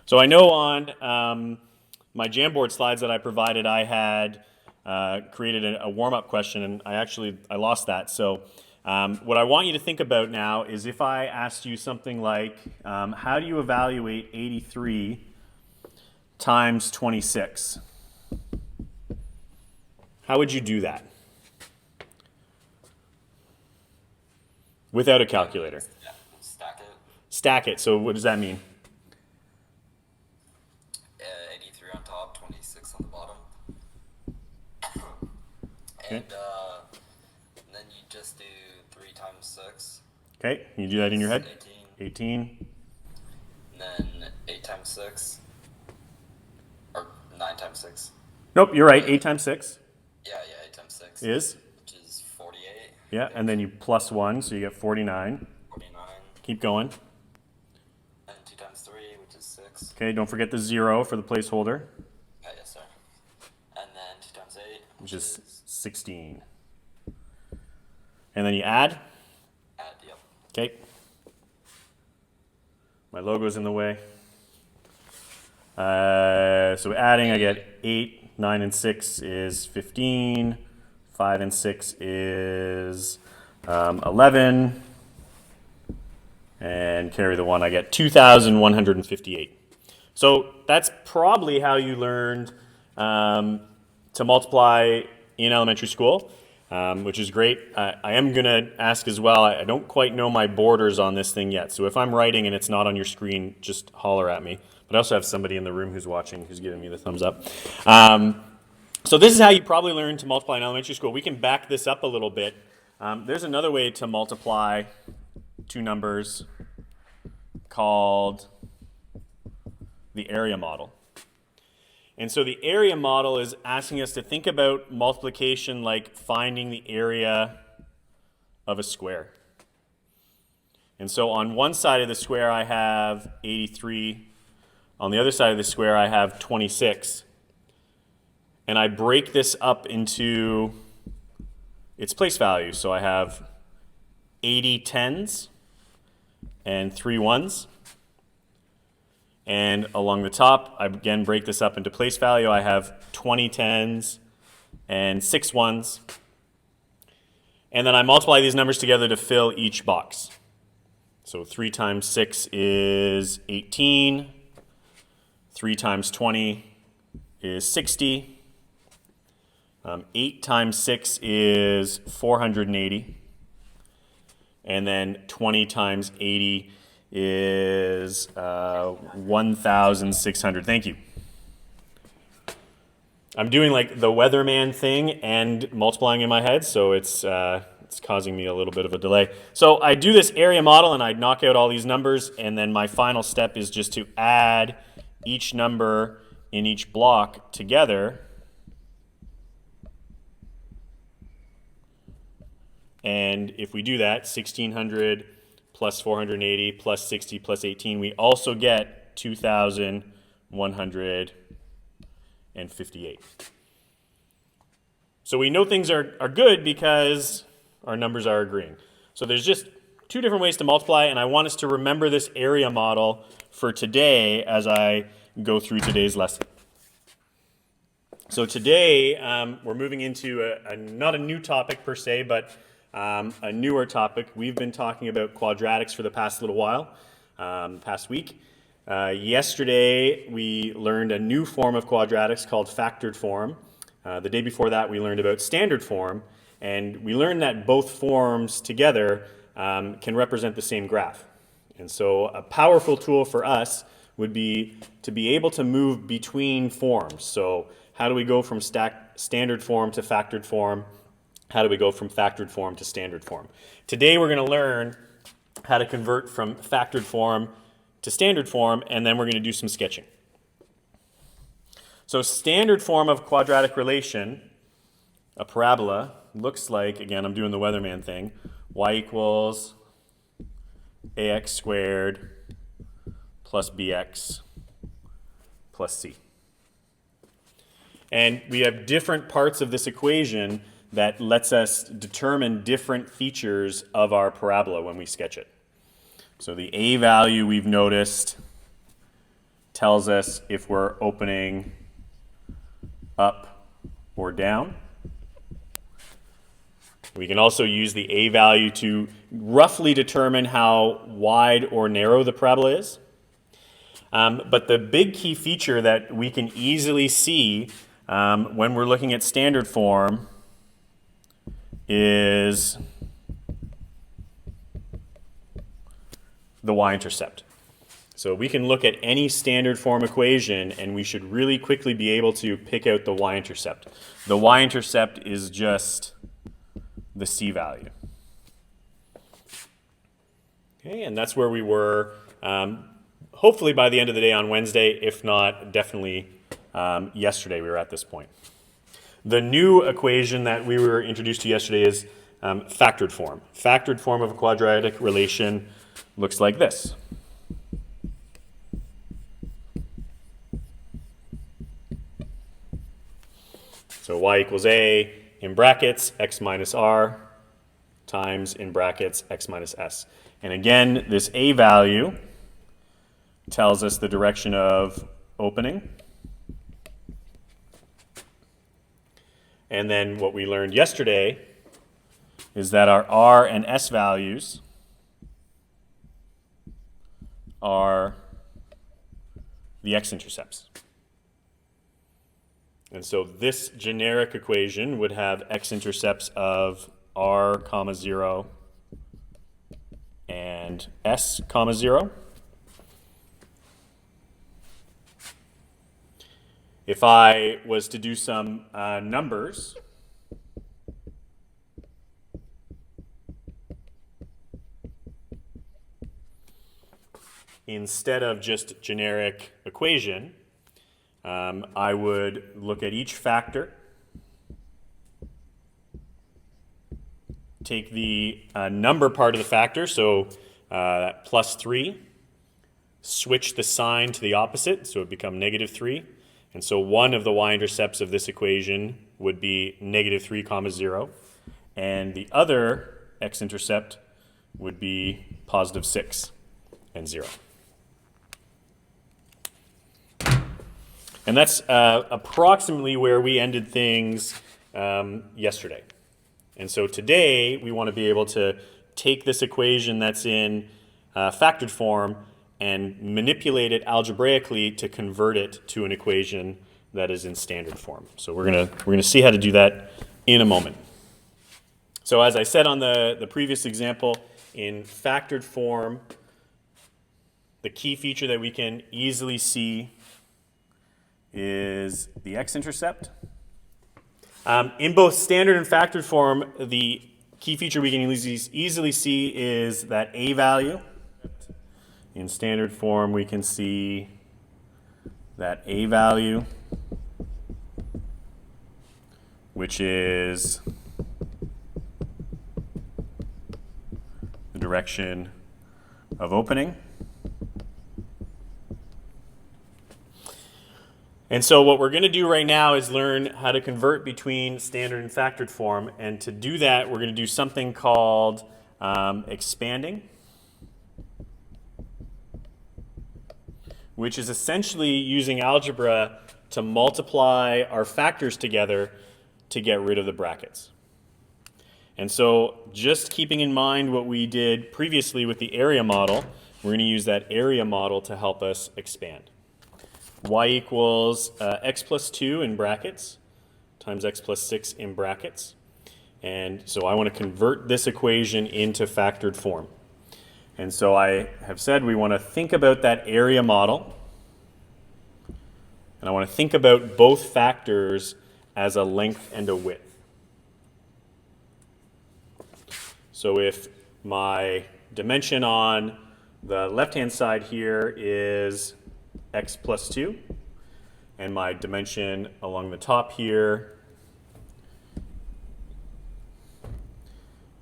So I know on my Jamboard slides that I provided, I had created a warm-up question, and I lost that. So what I want you to think about now is if I asked you something like, how do you evaluate 83 times 26? How would you do that? Without a calculator. Yeah, stack it. Stack it. So what does that mean? 83 on top, 26 on the bottom. Okay. And then you just do 3 times 6. Okay. You do that in your head? 18. 18. And then 8 times 6. Or 9 times 6. Nope, you're right. 8 times 6 Yeah, 8 times 6. is? Which is 48. Yeah, and then you plus 1, so you get 49. 49. Keep going. And 2 times 3, which is 6. Okay, don't forget the 0 for the placeholder, Yeah, yes, sir. And then 2 times 8, which is 16. And then you add. yep. Okay. My logo's in the way. So adding, I get 8, 9, and 6 is 15. 5 and 6 is 11. And carry the 1, I get 2,158. So that's probably how you learned to multiply in elementary school, which is great. I am going to ask as well, I don't quite know my borders on this thing yet. So if I'm writing and it's not on your screen, just holler at me. But I also have somebody in the room who's watching who's giving me the thumbs up. So this is how you probably learn to multiply in elementary school. We can back this up a little bit. There's another way to multiply two numbers called the area model. And so the area model is asking us to think about multiplication like finding the area of a square. And so on one side of the square I have 83. On the other side of the square I have 26. And I break this up into its place value. So I have 80 tens and 3 ones. And along the top, I again break this up into place value. I have 20 tens and 6 ones. And then I multiply these numbers together to fill each box. So 3 times 6 is 18. 3 times 20 is 60. 8 times 6 is 480. And then 20 times 80 is 1,600. Thank you. I'm doing like the weatherman thing and multiplying in my head, so it's causing me a little bit of a delay. So I do this area model and I knock out all these numbers, and then my final step is just to add each number in each block together. And if we do that, 1,600 plus 480 plus 60 plus 18, we also get 2,158. So we know things are good because our numbers are agreeing. So there's just two different ways to multiply, and I want us to remember this area model for today as I go through today's lesson. So today we're moving into not a new topic per se, but a newer topic. We've been talking about quadratics for the past little while, past week. Yesterday, we learned a new form of quadratics called factored form. The day before that, we learned about standard form, and we learned that both forms together can represent the same graph. And so a powerful tool for us would be to be able to move between forms. So how do we go from standard form to factored form? How do we go from factored form to standard form? Today we're going to learn how to convert from factored form to standard form, and then we're going to do some sketching. So standard form of quadratic relation, a parabola, looks like, again, I'm doing the weatherman thing, y equals ax squared plus bx plus c. And we have different parts of this equation that lets us determine different features of our parabola when we sketch it. So the a value we've noticed tells us if we're opening up or down. We can also use the A value to roughly determine how wide or narrow the parabola is. But the big key feature that we can easily see when we're looking at standard form is the y-intercept. So we can look at any standard form equation and we should really quickly be able to pick out the y-intercept. The y-intercept is just the c value. Okay, and that's where we were hopefully by the end of the day on Wednesday, if not definitely yesterday we were at this point. The new equation that we were introduced to yesterday is factored form. Factored form of a quadratic relation looks like this. So y equals a in brackets x minus r times in brackets x minus s. And again, this a value tells us the direction of opening. And then what we learned yesterday is that our r and s values are the x-intercepts. And so this generic equation would have x-intercepts of r comma 0 and s comma 0. If I was to do some numbers, instead of just generic equation, I would look at each factor, take the number part of the factor, so plus 3, switch the sign to the opposite, so it would become negative 3. And so one of the y-intercepts of this equation would be negative 3 comma 0. And the other x-intercept would be positive 6 and 0. And that's approximately where we ended things yesterday. And so today we want to be able to take this equation that's in factored form and manipulate it algebraically to convert it to an equation that is in standard form. So we're gonna see how to do that in a moment. So as I said on the previous example, in factored form, the key feature that we can easily see is the x-intercept. In both standard and factored form, the key feature we can easily see is that a value. In standard form, we can see that a value, which is the direction of opening. And so what we're going to do right now is learn how to convert between standard and factored form. And to do that, we're going to do something called expanding, which is essentially using algebra to multiply our factors together to get rid of the brackets. And so just keeping in mind what we did previously with the area model, we're going to use that area model to help us expand. Y equals x plus 2 in brackets times x plus 6 in brackets. And so I want to convert this equation into factored form. And so I have said we want to think about that area model. And I want to think about both factors as a length and a width. So if my dimension on the left-hand side here is x plus 2, and my dimension along the top here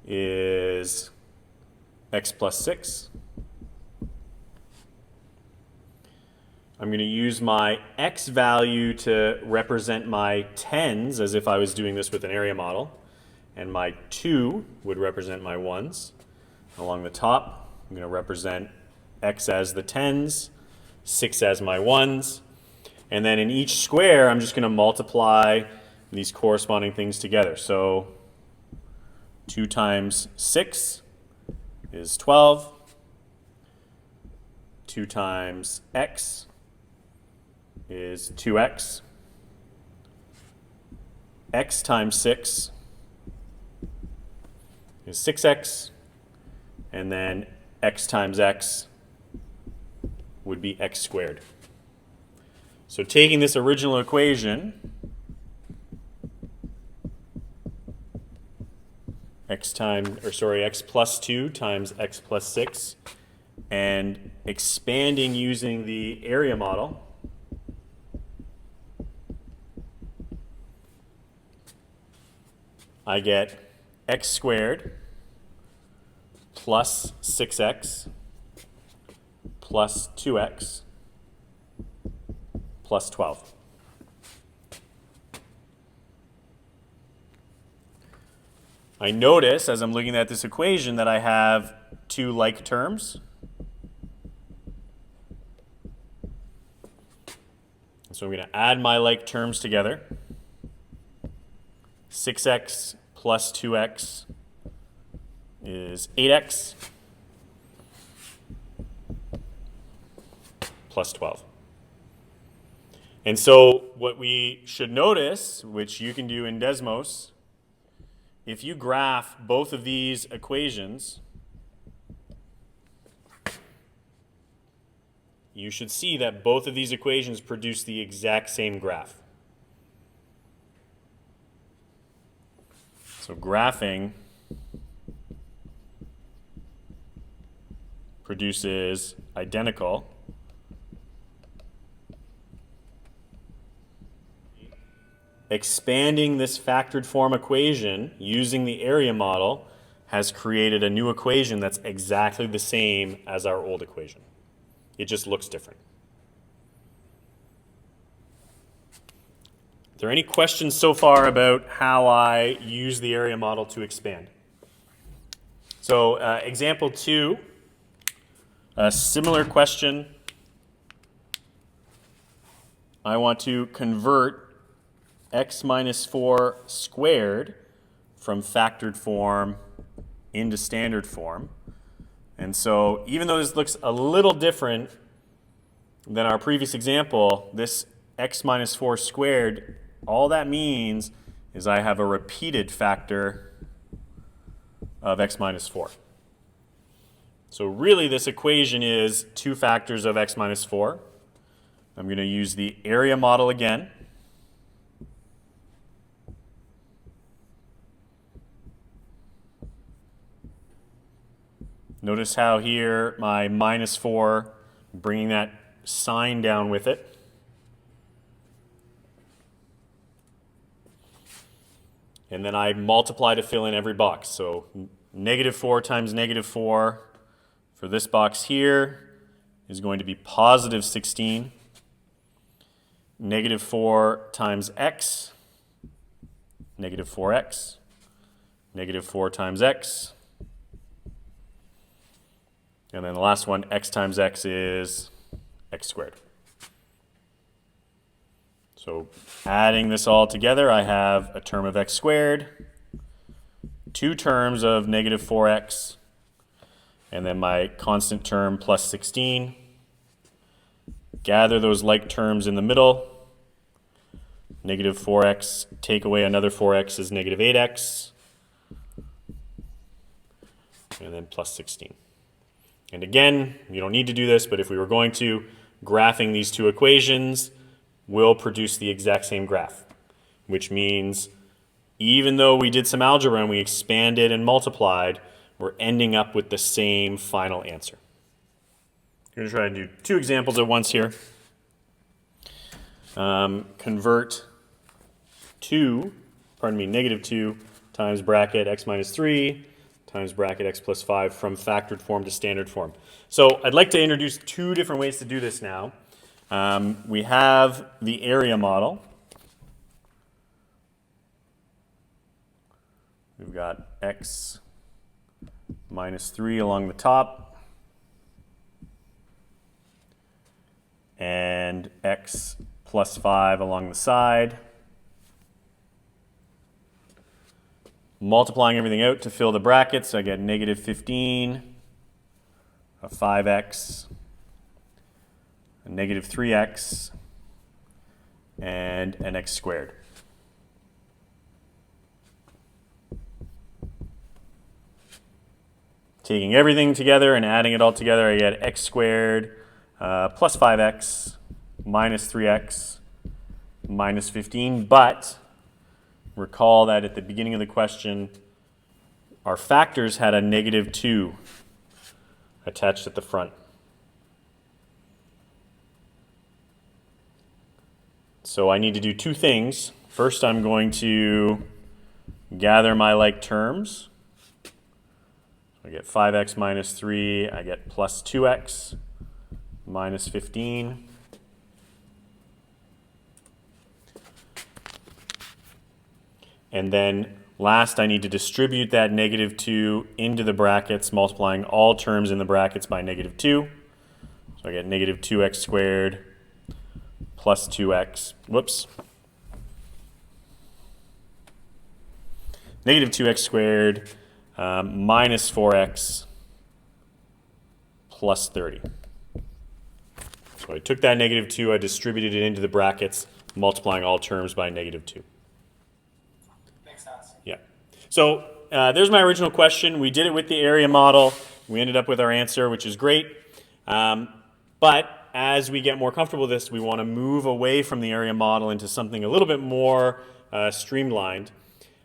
is x plus 6. I'm going to use my x value to represent my tens as if I was doing this with an area model, and my 2 would represent my ones. Along the top, I'm going to represent x as the tens, 6 as my ones. And then in each square, I'm just going to multiply these corresponding things together. So 2 times 6 is 12. 2 times x is 2x. X times 6 is 6x. And then x times x would be x squared. So taking this original equation, x plus 2 times x plus 6, and expanding using the area model, I get x squared plus 6x plus 2x plus 12. I notice as I'm looking at this equation that I have two like terms. So I'm going to add my like terms together. 6x plus 2x is 8x plus 12. And so what we should notice, which you can do in Desmos, if you graph both of these equations, you should see that both of these equations produce the exact same graph. So graphing produces identical. Expanding this factored form equation using the area model has created a new equation that's exactly the same as our old equation. It just looks different. Are there any questions so far about how I use the area model to expand? So example 2, a similar question. I want to convert x minus 4 squared from factored form into standard form. And so even though this looks a little different than our previous example, this x minus 4 squared, all that means is I have a repeated factor of x minus 4. So really this equation is two factors of x minus 4. I'm going to use the area model again. Notice how here my minus 4, bringing that sign down with it. And then I multiply to fill in every box. So negative 4 times negative 4 for this box here is going to be positive 16. Negative 4 times x, negative 4x. Negative 4 times x. And then the last one, x times x is x squared. So adding this all together, I have a term of x squared, two terms of negative 4x, and then my constant term plus 16. Gather those like terms in the middle. Negative 4x, take away another 4x is negative 8x, and then plus 16. And again, you don't need to do this, but if we were going to, graphing these two equations will produce the exact same graph, which means even though we did some algebra and we expanded and multiplied, we're ending up with the same final answer. I'm going to try to do two examples at once here. Convert negative 2 times bracket x minus 3 times bracket x plus 5 from factored form to standard form. So I'd like to introduce two different ways to do this now. We have the area model. We've got x minus 3 along the top. and x plus 5 along the side. Multiplying everything out to fill the brackets, so I get negative 15, a 5x, a negative 3x, and an x squared. Taking everything together and adding it all together, I get x squared plus 5x minus 3x minus 15, but recall that at the beginning of the question, our factors had a negative 2 attached at the front. So I need to do two things. First, I'm going to gather my like terms. I get 5x minus 3, I get plus 2x minus 15. And then last, I need to distribute that negative 2 into the brackets, multiplying all terms in the brackets by negative 2. So I get negative 2x squared plus 2x, negative 2x squared minus 4x plus 30. So I took that negative 2, I distributed it into the brackets, multiplying all terms by negative 2. Makes sense. Yeah. So there's my original question. We did it with the area model. We ended up with our answer, which is great. But as we get more comfortable with this, we want to move away from the area model into something a little bit more streamlined.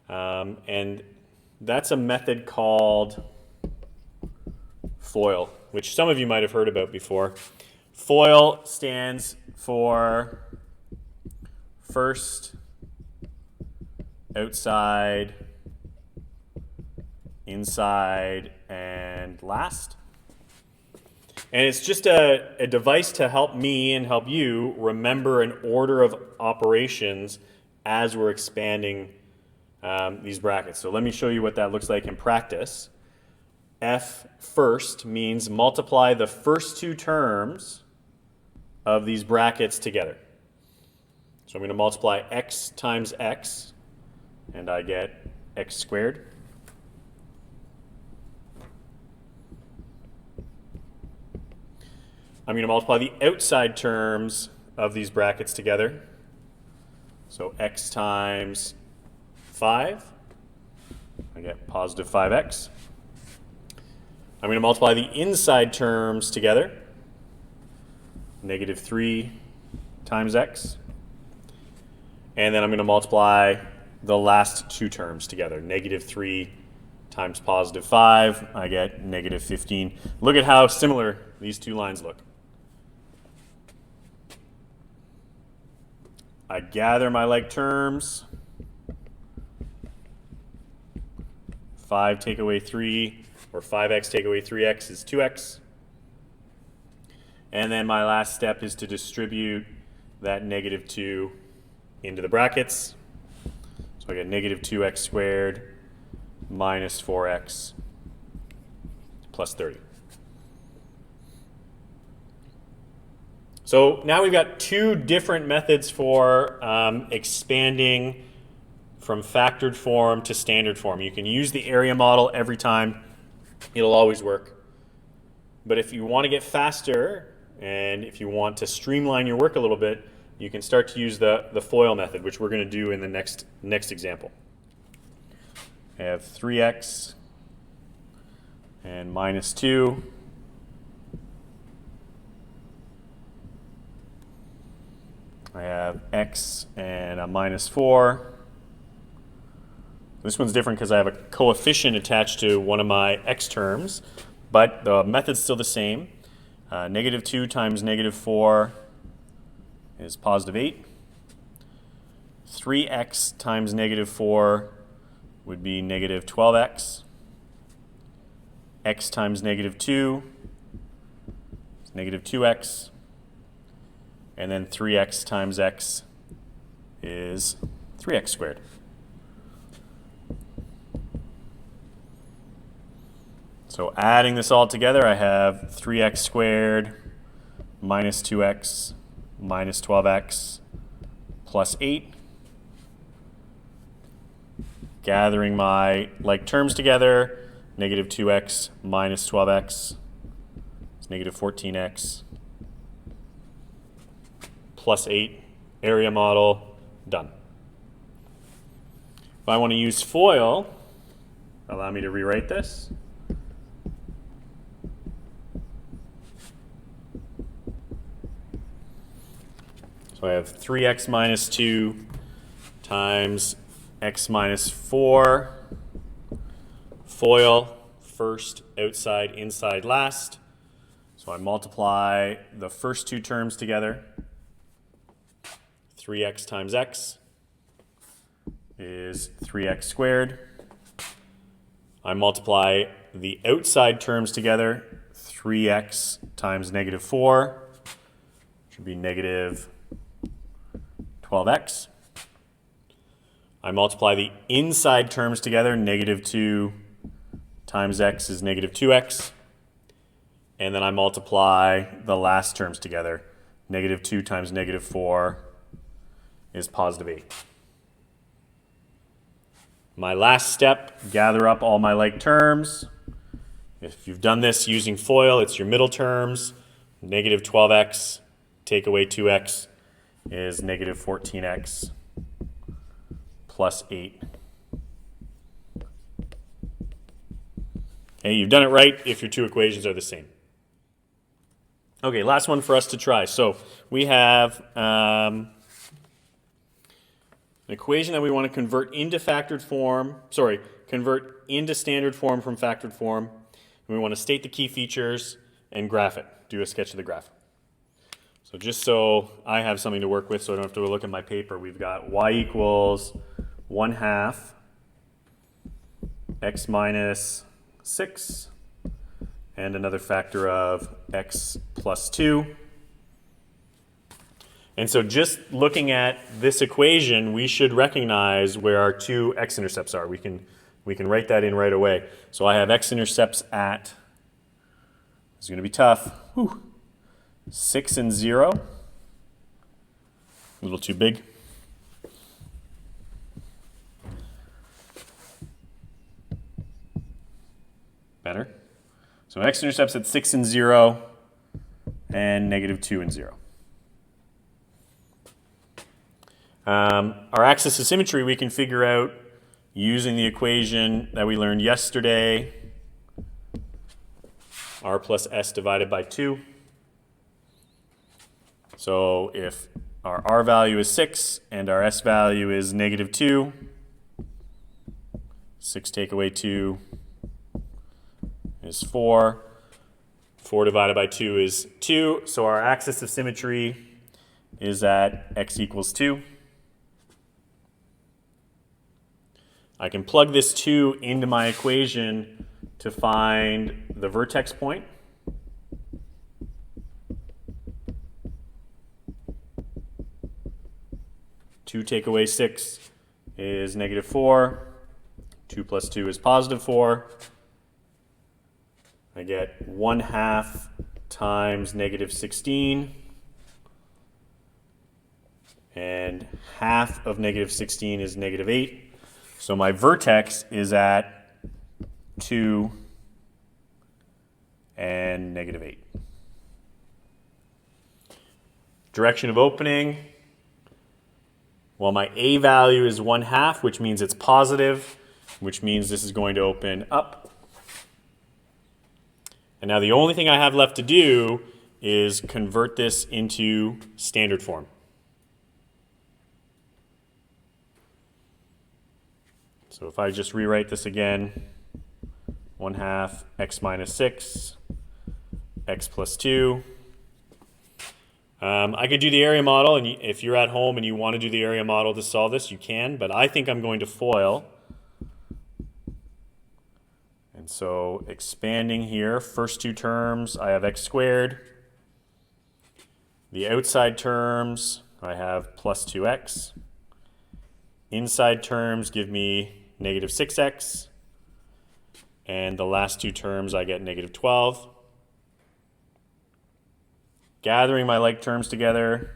And that's a method called FOIL, which some of you might have heard about before. FOIL stands for first, outside, inside, and last. And it's just a device to help me and help you remember an order of operations as we're expanding these brackets. So let me show you what that looks like in practice. F first means multiply the first two terms of these brackets together. So I'm going to multiply x times x, and I get x squared. I'm going to multiply the outside terms of these brackets together. So x times 5, I get positive 5x. I'm going to multiply the inside terms together. Negative 3 times x. And then I'm going to multiply the last two terms together. Negative 3 times positive 5, I get negative 15. Look at how similar these two lines look. I gather my like terms. 5 take away 3, or 5x take away 3x is 2x. And then my last step is to distribute that negative 2 into the brackets. So I get negative 2x squared minus 4x plus 30. So now we've got two different methods for expanding from factored form to standard form. You can use the area model every time. It'll always work. But if you want to get faster and if you want to streamline your work a little bit, you can start to use the FOIL method, which we're going to do in the next example. I have 3x and minus 2. I have x and a minus 4. This one's different because I have a coefficient attached to one of my x terms, but the method's still the same. Negative 2 times negative 4 is positive 8. 3x times negative 4 would be negative 12x. X times negative 2 is negative 2x. And then 3x times x is 3x squared. So adding this all together, I have 3x squared minus 2x minus 12x plus 8. Gathering my like terms together, negative 2x minus 12x is negative 14x plus 8. Area model, done. If I want to use FOIL, allow me to rewrite this. So I have 3x minus 2 times x minus 4. FOIL, first, outside, inside, last. So I multiply the first two terms together. 3x times x is 3x squared. I multiply the outside terms together. 3x times negative 4 should be negative 12x. I multiply the inside terms together. Negative 2 times x is negative 2x. And then I multiply the last terms together. Negative 2 times negative 4 is positive 8. My last step, gather up all my like terms. If you've done this using FOIL, it's your middle terms. Negative 12x, take away 2x is negative 14x plus 8. Okay, you've done it right if your two equations are the same. Okay, last one for us to try. So we have an equation that we want to convert into convert into standard form from factored form. And we want to state the key features and graph it, do a sketch of the graph. So just so I have something to work with so I don't have to look at my paper, we've got y equals 1/2 x minus 6 and another factor of x plus 2. And so just looking at this equation, we should recognize where our two x-intercepts are. We can write that in right away. So I have x-intercepts at, it's going to be tough, 6 and 0. A little too big. Better. So x-intercepts at 6 and 0 and negative 2 and 0. Our axis of symmetry we can figure out using the equation that we learned yesterday, r plus s divided by 2. So if our r value is 6 and our s value is negative 2, 6 take away 2 is 4. 4 divided by 2 is 2. So our axis of symmetry is at x equals 2. I can plug this 2 into my equation to find the vertex point. Two take away 6 is negative 4. 2 plus 2 is positive 4. I get 1/2 times negative 16. And half of negative 16 is negative 8. So my vertex is at 2 and negative 8. Direction of opening. Well, my A value is 1/2, which means it's positive, which means this is going to open up. And now the only thing I have left to do is convert this into standard form. So if I just rewrite this again, 1/2 x minus 6, x plus 2. I could do the area model, and if you're at home and you want to do the area model to solve this, you can, but I think I'm going to FOIL. And so expanding here, first two terms, I have x squared. The outside terms, I have plus 2x. Inside terms give me negative 6x. And the last two terms, I get negative 12. Gathering my like terms together,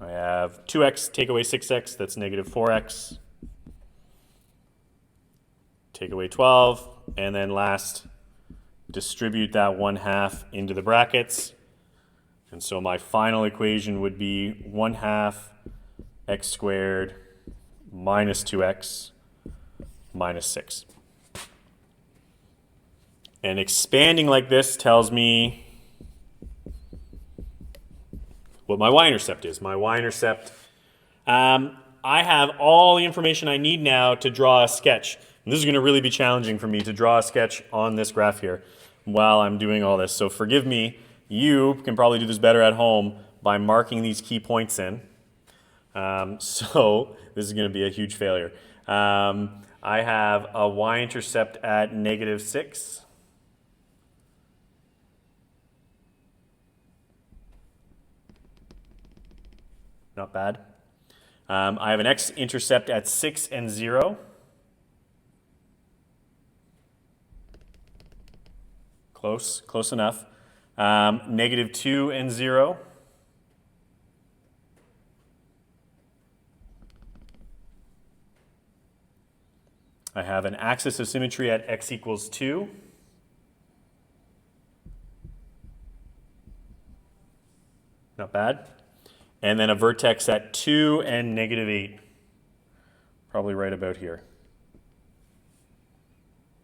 I have 2x, take away 6x, that's negative 4x. Take away 12, and then last, distribute that 1/2 into the brackets. And so my final equation would be 1/2 x squared minus 2x minus 6. And expanding like this tells me what my y-intercept is. My y-intercept, I have all the information I need now to draw a sketch. And this is going to really be challenging for me to draw a sketch on this graph here while I'm doing all this. So forgive me. You can probably do this better at home by marking these key points in. So this is going to be a huge failure. I have a y-intercept at negative 6. Not bad. I have an x-intercept at 6 and 0. Close enough. Negative 2 and 0. I have an axis of symmetry at x equals 2. Not bad. And then a vertex at 2 and negative 8. Probably right about here.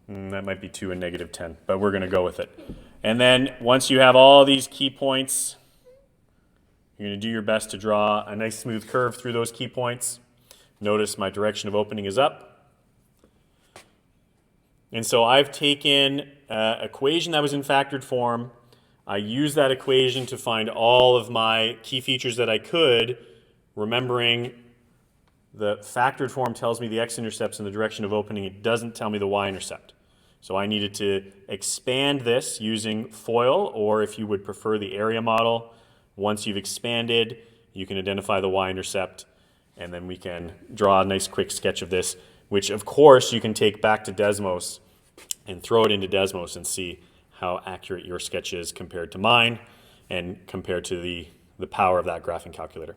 That might be 2 and negative 10, but we're going to go with it. And then once you have all these key points, you're going to do your best to draw a nice smooth curve through those key points. Notice my direction of opening is up. And so I've taken an equation that was in factored form. I used that equation to find all of my key features that I could, remembering the factored form tells me the x-intercepts in the direction of opening. It doesn't tell me the y-intercept. So I needed to expand this using FOIL, or if you would prefer the area model. Once you've expanded, you can identify the y-intercept, and then we can draw a nice quick sketch of this, which of course you can take back to Desmos and throw it into Desmos and see how accurate your sketch is compared to mine and compared to the power of that graphing calculator.